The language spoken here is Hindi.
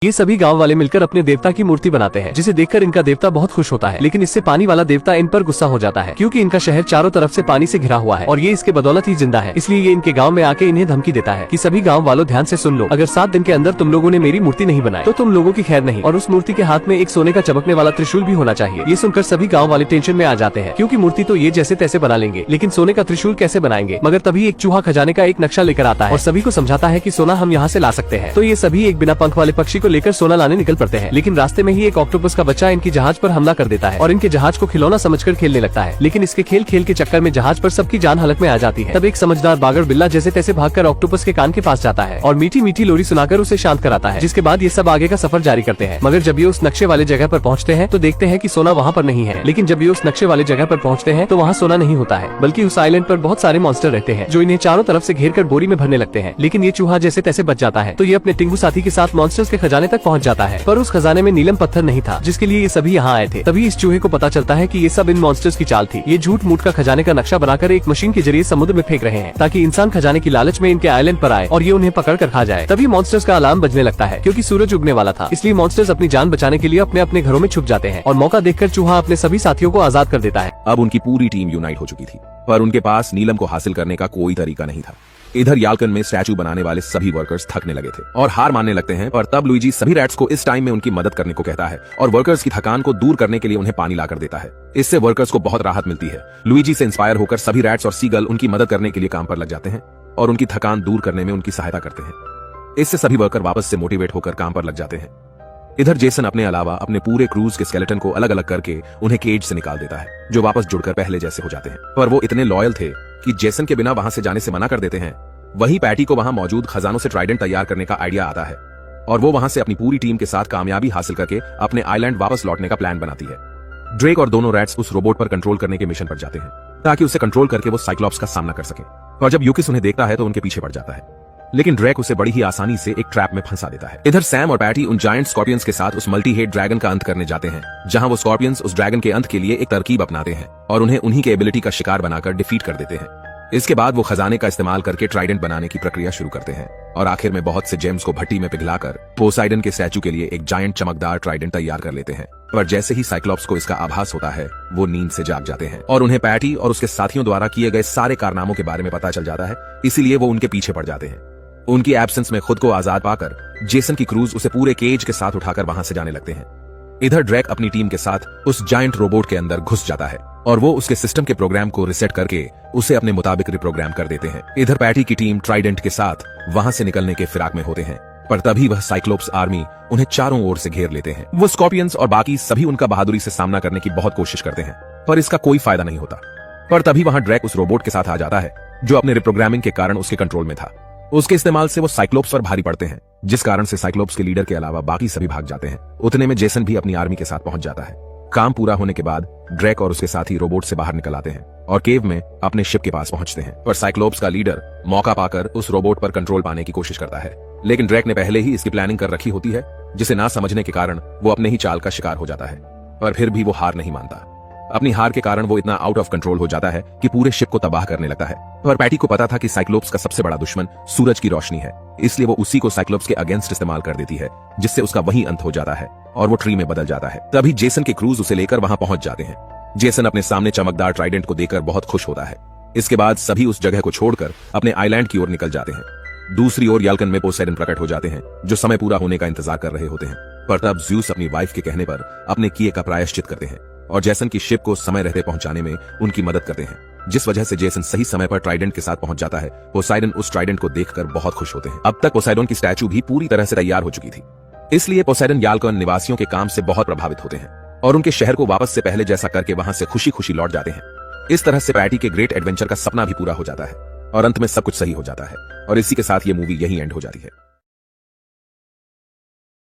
ये सभी गांव वाले मिलकर अपने देवता की मूर्ति बनाते हैं, जिसे देखकर इनका देवता बहुत खुश होता है। लेकिन इससे पानी वाला देवता इन पर गुस्सा हो जाता है, क्योंकि इनका शहर चारों तरफ से पानी से घिरा हुआ है और ये इसके बदौलत ही जिंदा है। इसलिए ये इनके गाँव में आके इन्हें धमकी देता है कि सभी गाँव वालों ध्यान से सुन लो, अगर 7 दिन के अंदर तुम लोगों ने मेरी मूर्ति नहीं बनाई तो तुम लोगों की खैर नहीं। और उस मूर्ति के हाथ में एक सोने का चमकने वाला त्रिशूल भी होना चाहिए। ये सुनकर सभी गाँव वाले टेंशन में आ जाते हैं, क्योंकि मूर्ति तो ये जैसे तैसे बना लेंगे, लेकिन सोने का त्रिशूल कैसे बनाएंगे। मगर तभी एक चूहा खजाने का एक नक्शा लेकर आता है और सभी को समझाता है कि सोना हम यहाँ से ला सकते हैं। तो ये सभी एक बिना पंख वाले पक्षी को लेकर सोना लाने निकल पड़ते हैं। लेकिन रास्ते में ही एक ऑक्टोपस का बच्चा इनकी जहाज पर हमला कर देता है और इनके जहाज को खिलौना समझकर खेलने लगता है। लेकिन इसके खेल के चक्कर में जहाज पर सबकी जान हलक में आ जाती है। तब एक समझदार बागर बिल्ला जैसे तैसे भागकर ऑक्टोपस के कान के पास जाता है और मीठी मीठी लोरी सुनाकर उसे शांत कराता है। जिसके बाद ये सब आगे का सफर जारी करते हैं। मगर जब ये उस नक्शे वाले जगह पर पहुँचते हैं तो देखते हैं कि सोना वहाँ पर नहीं है। लेकिन जब ये उस नक्शे वाले जगह पर पहुँचते हैं तो वहाँ सोना नहीं होता है, बल्कि उस आइलैंड पर बहुत सारे मॉन्स्टर रहते हैं जो इन्हें चारों तरफ से घेर कर बोरी में भरने लगते हैं। लेकिन ये चूहा जैसे तैसे बच जाता है। तो ये अपने टिंगू साथी के साथ मॉन्स्टर्स के खजाने तक पहुँच जाता है, पर उस खजाने में नीलम पत्थर नहीं था जिसके लिए ये सभी यहाँ आए थे। तभी इस चूहे को पता चलता है कि ये सब इन मॉन्स्टर्स की चाल थी। ये झूठ मूठ का खजाने का नक्शा बनाकर एक मशीन के जरिए समुद्र में फेंक रहे हैं, ताकि इंसान खजाने की लालच में इनके आइलैंड पर आए और ये उन्हें पकड़ कर खा जाए। तभी मॉन्स्टर्स का अलार्म बजने लगता है, क्योंकि सूरज उगने वाला था। इसलिए मॉन्स्टर्स अपनी जान बचाने के लिए अपने अपने घरों में छुप जाते हैं और मौका देखकर चूहा अपने सभी साथियों को आजाद कर देता है। अब उनकी पूरी टीम यूनाइट हो चुकी थी, पर उनके पास नीलम को हासिल करने का कोई तरीका नहीं था। इधर याल्कन में स्टैचू बनाने वाले सभी वर्कर्स थकने लगे थे और हार मानने लगते हैं। पर तब लुइजी सभी रैट्स को इस टाइम में उनकी मदद करने को कहता है और वर्कर्स की थकान को दूर करने के लिए उन्हें पानी लाकर देता है। इससे वर्कर्स को बहुत राहत मिलती है। लुइजी से इंस्पायर होकर सभी रैट्स और सीगल उनकी मदद करने के लिए काम पर लग जाते हैं और उनकी थकान दूर करने में उनकी सहायता करते हैं। इससे सभी वर्कर वापस से मोटिवेट होकर काम पर लग जाते हैं। इधर जेसन अपने अलावा अपने पूरे क्रूज के स्केलेटन को अलग अलग करके उन्हें केज से निकाल देता है, जो वापस जुड़कर पहले जैसे हो जाते हैं। पर वो इतने लॉयल थे कि जेसन के बिना वहां से जाने से मना कर देते हैं। वही पैटी को वहां मौजूद खजानों से ट्राइडेंट तैयार करने का आइडिया आता है और वो वहां से अपनी पूरी टीम के साथ कामयाबी हासिल करके अपने आइलैंड वापस लौटने का प्लान बनाती है। ड्रेक और दोनों रैट्स उस रोबोट पर कंट्रोल करने के मिशन पर जाते हैं, ताकि उसे कंट्रोल करके वो साइक्लॉप्स का सामना कर सके। और जब यूकिस उन्हें देखता है तो उनके पीछे पड़ जाता है, लेकिन ड्रैक उसे बड़ी ही आसानी से एक ट्रैप में फंसा देता है। इधर सैम और पैटी उन जायंट स्कॉर्पियंस के साथ उस मल्टी हेड ड्रैगन का अंत करने जाते हैं, जहां वो स्कॉर्पियंस उस ड्रैगन के अंत के लिए एक तरकीब अपनाते हैं और उन्हें उन्हीं के एबिलिटी का शिकार बनाकर डिफीट कर देते हैं। इसके बाद वो खजाने का इस्तेमाल करके ट्राइडेंट बनाने की प्रक्रिया शुरू करते हैं और आखिर में बहुत से जेम्स को भट्टी में पिघलाकर पोसाइडन के स्टैचू के लिए एक जायंट चमकदार ट्राइडेंट तैयार कर लेते हैं। पर जैसे ही साइक्लॉप्स को इसका आभास होता है, वो नींद से जाग जाते हैं और उन्हें पैटी और उसके साथियों द्वारा किए गए सारे कारनामों के बारे में पता चल जाता है। इसीलिए वो उनके पीछे पड़ जाते हैं। उनकी एब्सेंस में खुद को आजाद पाकर जेसन की क्रूज उसे पूरे केज के साथ उठाकर वहां से जाने लगते हैं। इधर ड्रैक अपनी टीम के साथ उस जायंट रोबोट के अंदर घुस जाता है और वो उसके सिस्टम के प्रोग्राम को रिसेट करके उसे अपने मुताबिक रिप्रोग्राम कर देते हैं। इधर पैटी की टीम ट्राइडेंट के साथ वहां से निकलने के फिराक में होते हैं, पर तभी वह साइक्लोप्स आर्मी उन्हें चारों ओर से घेर लेते हैं। वो स्कॉर्पियंस और बाकी सभी उनका बहादुरी से सामना करने की बहुत कोशिश करते हैं, पर इसका कोई फायदा नहीं होता। पर तभी वहां ड्रैक उस रोबोट के साथ आ जाता है, जो अपने रिप्रोग्रामिंग के कारण उसके कंट्रोल में था। उसके इस्तेमाल से वो साइक्लोप्स पर भारी पड़ते हैं, जिस कारण से साइक्लोप्स के लीडर के अलावा बाकी सभी भाग जाते हैं। उतने में जेसन भी अपनी आर्मी के साथ पहुंच जाता है। काम पूरा होने के बाद ड्रैक और उसके साथी रोबोट से बाहर निकल आते हैं और केव में अपने शिप के पास पहुंचते हैं। पर साइक्लोप्स का लीडर मौका पाकर उस रोबोट पर कंट्रोल पाने की कोशिश करता है, लेकिन ड्रैक ने पहले ही इसकी प्लानिंग कर रखी होती है, जिसे ना समझने के कारण वो अपने ही चाल का शिकार हो जाता है। पर फिर भी वो हार नहीं मानता। अपनी हार के कारण वो इतना आउट ऑफ कंट्रोल हो जाता है कि पूरे शिप को तबाह करने लगता है। पर पैटी को पता था कि साइक्लोप्स का सबसे बड़ा दुश्मन सूरज की रोशनी है, इसलिए वो उसी को साइक्लोप्स के अगेंस्ट इस्तेमाल कर देती है, जिससे उसका वही अंत हो जाता है और वो ट्री में बदल जाता है। तभी जेसन के क्रूज उसे लेकर वहां पहुंच जाते हैं। जेसन अपने सामने चमकदार ट्राइडेंट को देखकर बहुत खुश होता है। इसके बाद सभी उस जगह को छोड़कर अपने आइलैंड की ओर निकल जाते हैं। दूसरी ओर याल्कन में पोसाइडन प्रकट हो जाते हैं, जो समय पूरा होने का इंतजार कर रहे होते हैं। पर तब ज़्यूस अपनी वाइफ के कहने पर अपने किए का प्रायश्चित करते हैं और जेसन की शिप को समय रहते पहुंचाने में उनकी मदद करते हैं, जिस वजह से जेसन सही समय पर ट्राइडेंट के साथ पहुंच जाता है। पोसाइडन उस ट्राइडेंट को देखकर बहुत खुश होते हैं। अब तक पोसाइडन की स्टैचू भी पूरी तरह से तैयार हो चुकी थी, इसलिए पोसाइडन याल्कन निवासियों के काम से बहुत प्रभावित होते हैं और उनके शहर को वापस से पहले जैसा करके वहां से खुशी खुशी लौट जाते हैं। इस तरह से पैटी के ग्रेट एडवेंचर का सपना भी पूरा हो जाता है और अंत में सब कुछ सही हो जाता है और इसी के साथ ये मूवी यही एंड हो जाती है।